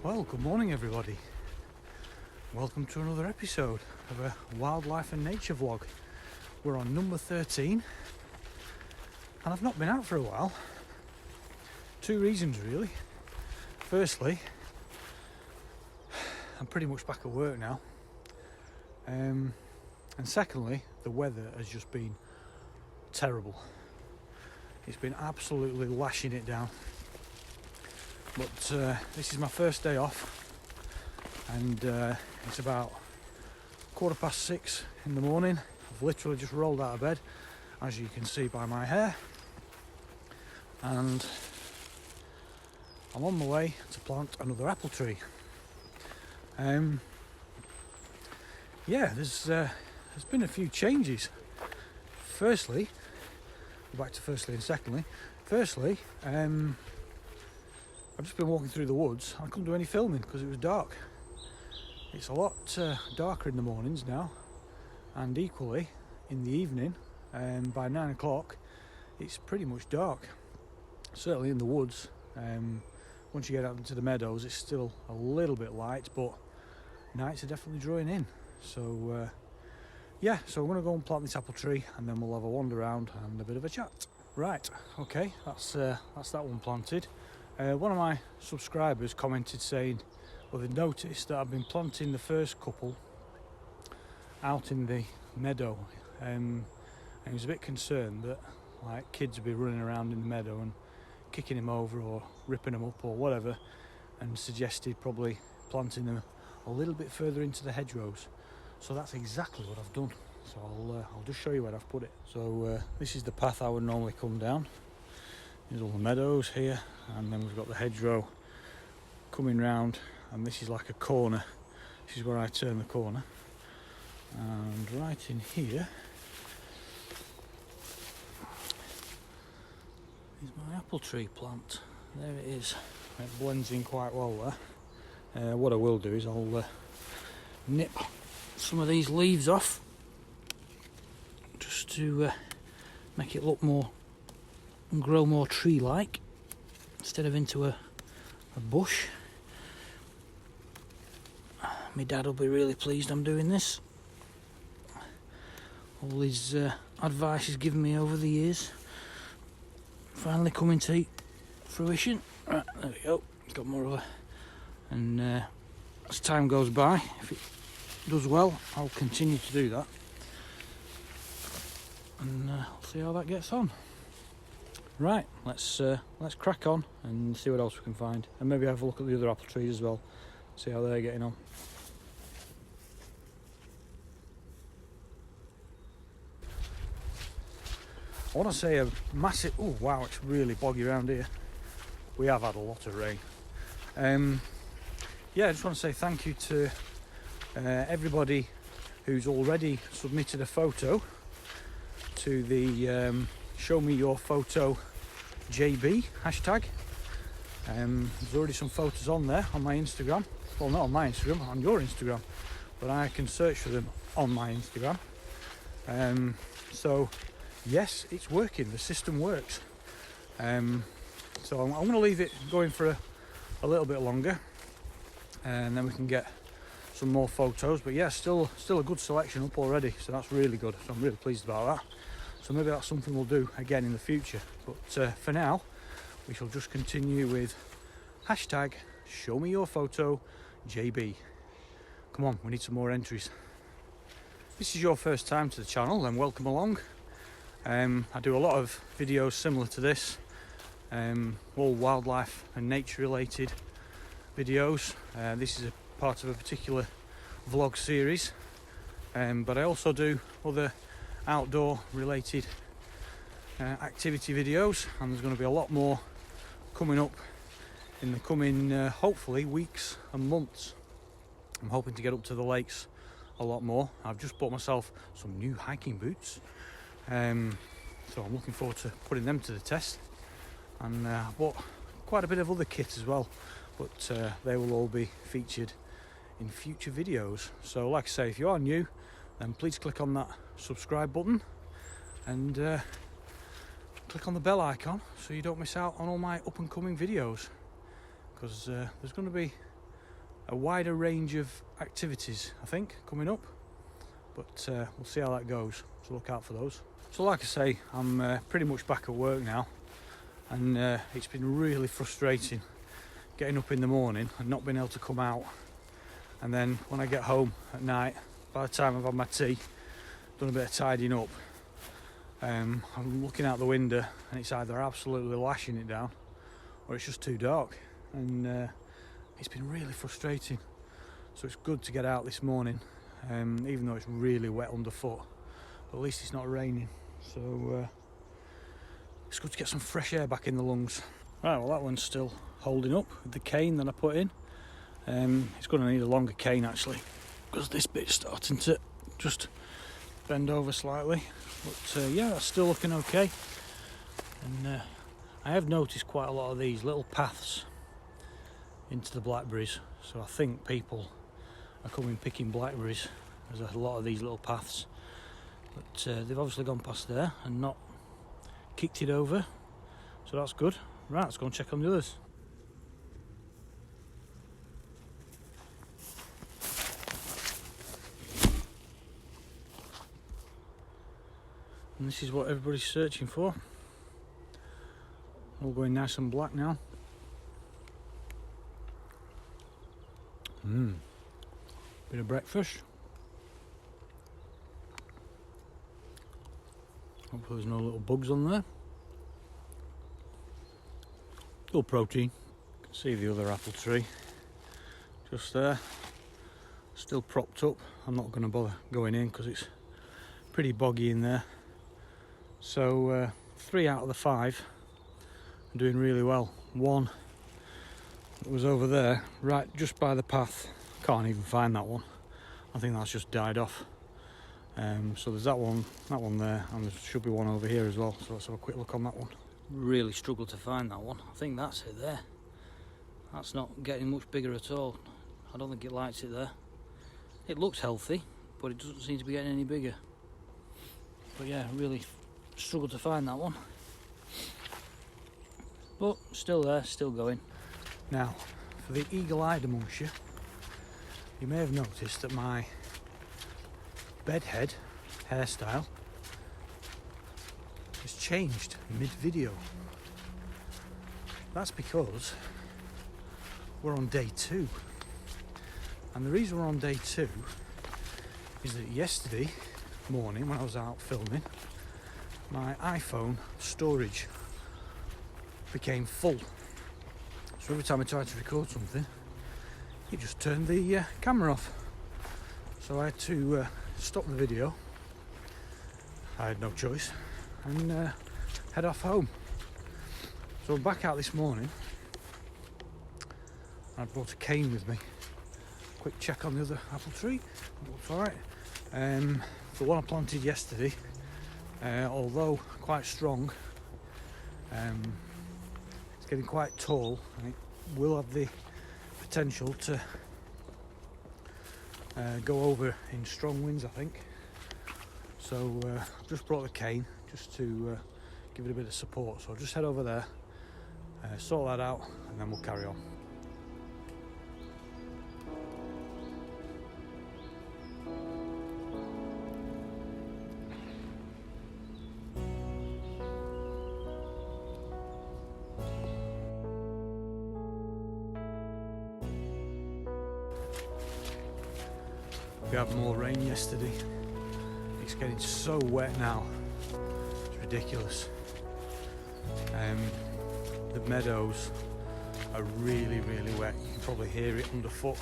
Well, good morning everybody. Welcome to another episode of a wildlife and nature vlog. We're on number 13 and I've not been out for a while. Two reasons really. Firstly, I'm pretty much back at work now. And secondly, the weather has just been terrible. It's been absolutely lashing it down. But this is my first day off and it's about 6:15 in the morning. I've literally just rolled out of bed, as you can see by my hair, and I'm on my way to plant another apple tree. There's been a few changes. Firstly, back to firstly and secondly. Firstly, I've just been walking through the woods. I couldn't do any filming because it was dark. It's a lot darker in the mornings now, and equally in the evening. By 9 o'clock, it's pretty much dark. Certainly in the woods. Once you get out into the meadows, it's still a little bit light, but nights are definitely drawing in. So I'm going to go and plant this apple tree, and then we'll have a wander around and a bit of a chat. Right, okay, that's that one planted. One of my subscribers commented saying, well, they'd noticed that I've been planting the first couple out in the meadow, and he was a bit concerned that like kids would be running around in the meadow and kicking him over or ripping them up or whatever, and suggested probably planting them a little bit further into the hedgerows. So that's exactly what I've done. So I'll just show you where I've put it. So this is the path I would normally come down. There's all the meadows here, and then we've got the hedgerow coming round, and this is like a corner. This is where I turn the corner, and right in here is my apple tree plant. There it is. It blends in quite well there. What I will do is I'll nip some of these leaves off just to make it look more and grow more tree-like instead of into a bush. My dad will be really pleased I'm doing this. All his advice he's given me over the years finally coming to fruition. Right, there we go. Got more of a... And as time goes by, if it does well, I'll continue to do that. And I'll see how that gets on. Right, let's crack on and see what else we can find, and maybe have a look at the other apple trees as well, see how they're getting on. I want to say a massive... Oh wow, it's really boggy around here. We have had a lot of rain. I just want to say thank you to everybody who's already submitted a photo to the Show Me Your Photo JB hashtag. There's already some photos on there on my Instagram. Well, not on my Instagram, on your Instagram, but I can search for them on my Instagram. So yes, it's working. The system works. So I'm going to leave it going for a little bit longer, and then we can get some more photos. But yeah, still a good selection up already, so that's really good. So I'm really pleased about that. So maybe that's something we'll do again in the future. But for now, we shall just continue with hashtag Show Me Your Photo JB. Come on, we need some more entries. If this is your first time to the channel, then welcome along. I do a lot of videos similar to this, all wildlife and nature related videos. This is a part of a particular vlog series, but I also do other outdoor related activity videos, and there's going to be a lot more coming up in the coming hopefully weeks and months. I'm hoping to get up to the lakes a lot more. I've just bought myself some new hiking boots, so I'm looking forward to putting them to the test, and I bought quite a bit of other kit as well, but they will all be featured in future videos. So like I say, if you are new, then please click on that subscribe button and click on the bell icon so you don't miss out on all my up and coming videos, because there's going to be a wider range of activities, I think, coming up, but we'll see how that goes, so look out for those. So like I say, I'm pretty much back at work now, and it's been really frustrating getting up in the morning and not being able to come out, and then when I get home at night, by the time I've had my tea, done a bit of tidying up, I'm looking out the window and it's either absolutely lashing it down or it's just too dark, and it's been really frustrating. So it's good to get out this morning, even though it's really wet underfoot, but at least it's not raining, so it's good to get some fresh air back in the lungs. Right, well that one's still holding up with the cane that I put in. It's going to need a longer cane actually, because this bit's starting to just bend over slightly, but yeah, that's still looking okay. And I have noticed quite a lot of these little paths into the blackberries, so I think people are coming picking blackberries. There's a lot of these little paths, but they've obviously gone past there and not kicked it over, so that's good. Right, let's go and check on the others. And this is what everybody's searching for. All going nice and black now. Bit of breakfast. Hopefully there's no little bugs on there. Little protein. You can see the other apple tree just there, still propped up. I'm not going to bother going in because it's pretty boggy in there. So 3 out of the 5 are doing really well. One that was over there, right just by the path, can't even find that one. I think that's just died off. So there's that one there, and there should be one over here as well, so let's have a quick look on that one. Really struggled to find that one. I think that's it there. That's not getting much bigger at all. I don't think it likes it there. It looks healthy, but it doesn't seem to be getting any bigger. But yeah, really struggled to find that one. But still there, still going. Now, for the eagle-eyed amongst you, you may have noticed that my bedhead hairstyle has changed mid-video. That's because we're on day 2. And the reason we're on day 2 is that yesterday morning when I was out filming, my iPhone storage became full. So every time I tried to record something, it just turned the camera off. So I had to stop the video. I had no choice, and head off home. So I'm back out this morning. I brought a cane with me. Quick check on the other apple tree. It looks alright. The one I planted yesterday, although quite strong, it's getting quite tall, and it will have the potential to go over in strong winds, I think. So I've just brought the cane just to give it a bit of support. So I'll just head over there, sort that out, and then we'll carry on. We had more rain yesterday. It's getting so wet now, it's ridiculous. The meadows are really, really wet. You can probably hear it underfoot.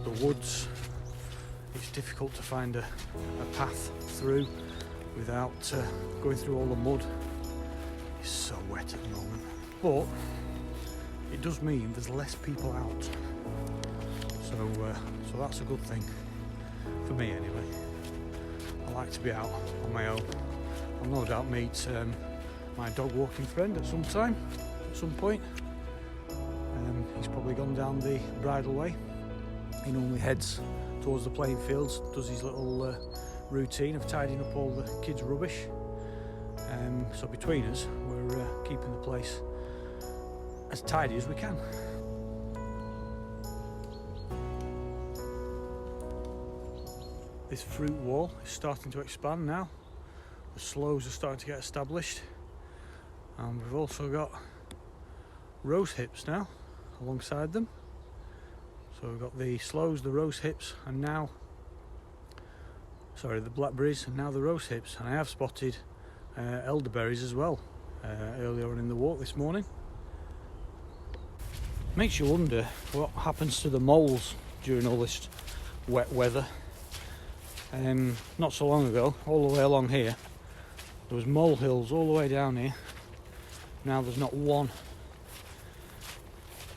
The woods, it's difficult to find a path through without going through all the mud. It's so wet at the moment. But it does mean there's less people out. So that's a good thing, for me anyway. I like to be out on my own. I'll no doubt meet my dog walking friend at some point. He's probably gone down the bridleway. He normally heads towards the playing fields, does his little routine of tidying up all the kids' rubbish. So between us, we're keeping the place as tidy as we can. This fruit wall is starting to expand now. The sloes are starting to get established, and we've also got rose hips now alongside them. So we've got the sloes, the rose hips, and now, sorry, the blackberries, and now the rose hips. And I have spotted elderberries as well earlier on in the walk this morning. Makes you wonder what happens to the moles during all this wet weather. Not so long ago, all the way along here, there was molehills all the way down here. Now there's not one.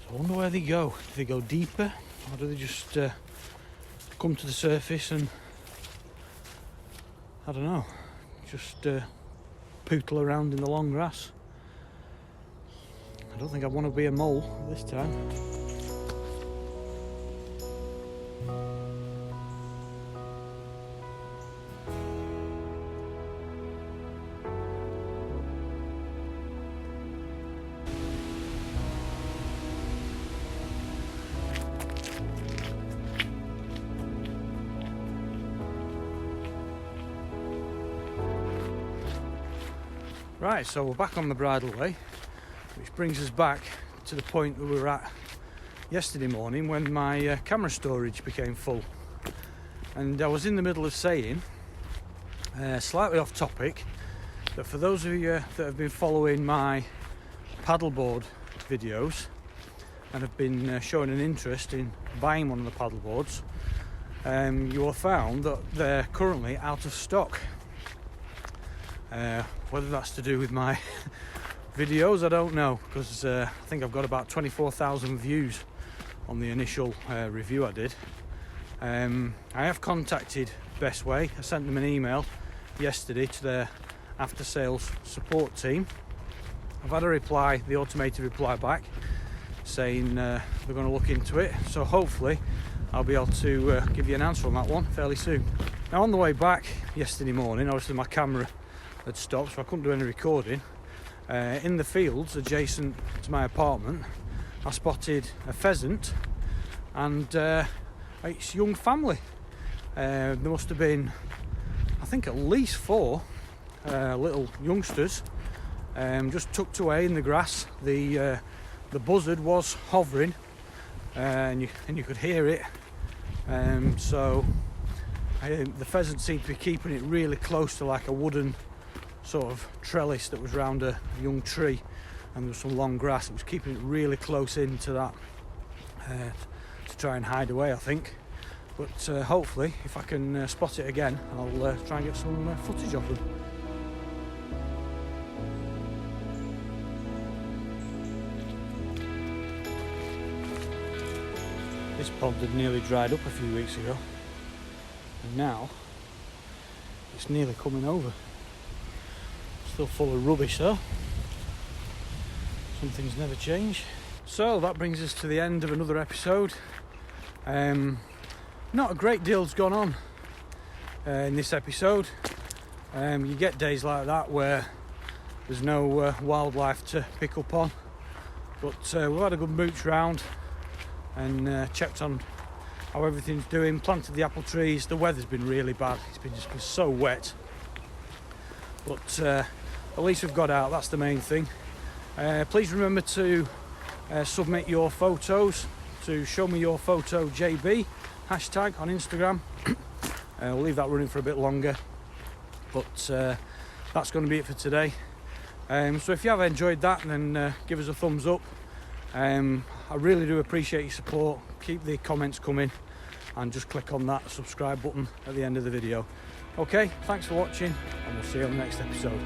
So I wonder where they go. Do they go deeper, or do they just come to the surface and, I don't know, just pootle around in the long grass? I don't think I want to be a mole this time. Right, so we're back on the bridleway, which brings us back to the point that we were at yesterday morning when my camera storage became full. And I was in the middle of saying, slightly off topic, that for those of you that have been following my paddleboard videos and have been showing an interest in buying one of the paddleboards, you will have found that they're currently out of stock. Whether that's to do with my videos, I don't know, because I think I've got about 24,000 views on the initial review I did. I have contacted Bestway. I sent them an email yesterday to their after sales support team. I've had a reply, the automated reply back, saying they're going to look into it, so hopefully I'll be able to give you an answer on that one fairly soon. Now, on the way back yesterday morning, obviously my camera had stopped, so I couldn't do any recording. In the fields adjacent to my apartment, I spotted a pheasant and its young family. There must have been, I think, at least 4 little youngsters just tucked away in the grass. The buzzard was hovering, and you could hear it. So the pheasant seemed to be keeping it really close to like a wooden sort of trellis that was round a young tree, and there was some long grass. It was keeping it really close into that to try and hide away, I think. But hopefully, if I can spot it again, I'll try and get some footage of them. This pond had nearly dried up a few weeks ago, and now it's nearly coming over. Still full of rubbish though. Some things never change. So that brings us to the end of another episode. Not a great deal's gone on in this episode. You get days like that where there's no wildlife to pick up on, but we've had a good mooch round and checked on how everything's doing, planted the apple trees. The weather's been really bad, it's been just been so wet, but at least we've got out, that's the main thing. Please remember to submit your photos to Show Me Your Photo JB hashtag on Instagram. We'll leave that running for a bit longer, but that's going to be it for today. So if you have enjoyed that, then give us a thumbs up. I really do appreciate your support. Keep the comments coming, and just click on that subscribe button at the end of the video. Okay, thanks for watching, and we'll see you on the next episode.